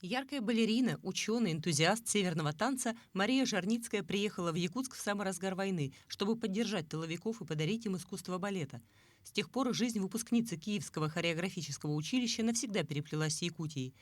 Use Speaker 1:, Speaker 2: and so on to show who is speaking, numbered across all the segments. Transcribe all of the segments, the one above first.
Speaker 1: Яркая балерина, ученый, энтузиаст северного танца Мария Жарницкая приехала в Якутск в самый разгар войны, чтобы поддержать тыловиков и подарить им искусство балета. С тех пор жизнь выпускницы Киевского хореографического училища навсегда переплелась с Якутией.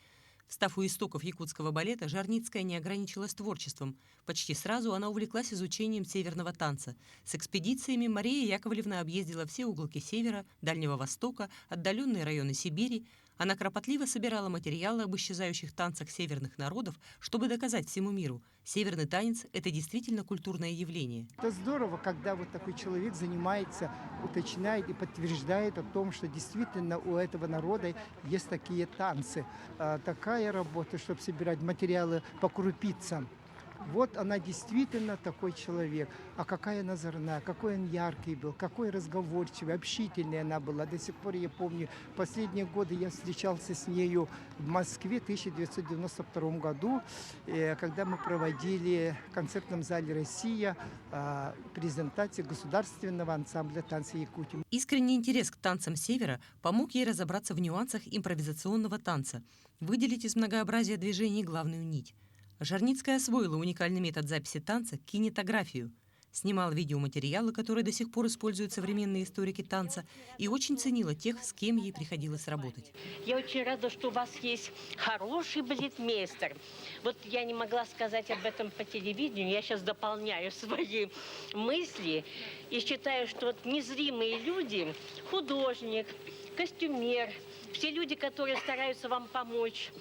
Speaker 1: Встав у истоков якутского балета, Жарницкая не ограничилась творчеством. Почти сразу она увлеклась изучением северного танца. С экспедициями Мария Яковлевна объездила все уголки Севера, Дальнего Востока, отдаленные районы Сибири. Она кропотливо собирала материалы об исчезающих танцах северных народов, чтобы доказать всему миру: северный танец – это действительно культурное явление.
Speaker 2: Это здорово, когда вот такой человек занимается, уточняет и подтверждает о том, что действительно у этого народа есть такие танцы. Такая работа, чтобы собирать материалы по крупицам. Вот она действительно такой человек. А какая она озорная, какой он яркий был, какой разговорчивый, общительный она была. До сих пор я помню, последние годы я встречался с нею в Москве в 1992 году, когда мы проводили в концертном зале «Россия» презентацию государственного ансамбля «Танцы Якутии».
Speaker 1: Искренний интерес к танцам Севера помог ей разобраться в нюансах импровизационного танца, выделить из многообразия движений главную нить. Жарницкая освоила уникальный метод записи танца — кинетографию. Снимала видеоматериалы, которые до сих пор используют современные историки танца, и очень ценила тех, с кем ей приходилось работать.
Speaker 3: Я очень рада, что у вас есть хороший балетмейстер. Вот я не могла сказать об этом по телевидению, я сейчас дополняю свои мысли и считаю, что вот незримые люди, художник, костюмер, все люди, которые стараются вам помочь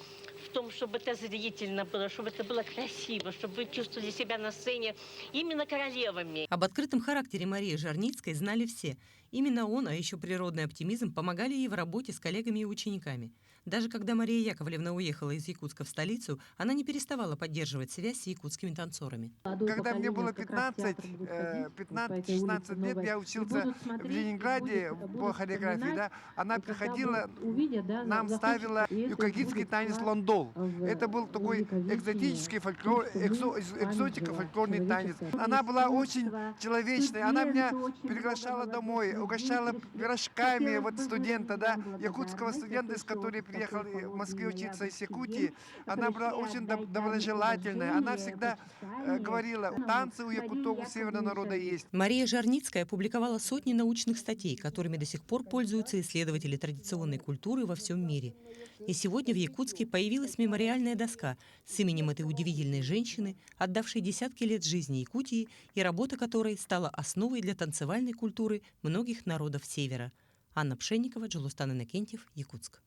Speaker 3: в том, чтобы это зрительно было, чтобы это было красиво, чтобы вы чувствовали себя на сцене именно королевами.
Speaker 1: Об открытом характере Марии Жарницкой знали все. Именно он, а еще природный оптимизм, помогали ей в работе с коллегами и учениками. Даже когда Мария Яковлевна уехала из Якутска в столицу, она не переставала поддерживать связь с якутскими танцорами.
Speaker 4: Когда мне было 15-16 лет, я учился в Ленинграде по хореографии. Да? Она приходила, нам ставила юкагитский танец лондол. Это был такой экзотический фольклор, экзотика, фольклорный танец. Она была очень человечной. Она меня приглашала домой, угощала пирожками вот студента, да, якутского студента, с которым приехал в Москве учиться из Якутии. Она была очень доброжелательная. Она всегда говорила: танцы у якутов, у северного народа есть.
Speaker 1: Мария Жарницкая опубликовала сотни научных статей, которыми до сих пор пользуются исследователи традиционной культуры во всем мире. И сегодня в Якутске появилась мемориальная доска с именем этой удивительной женщины, отдавшей десятки лет жизни Якутии, и работа которой стала основой для танцевальной культуры многих народов Севера. Анна Пшенникова, Джулустан Иннокентьев, Якутск.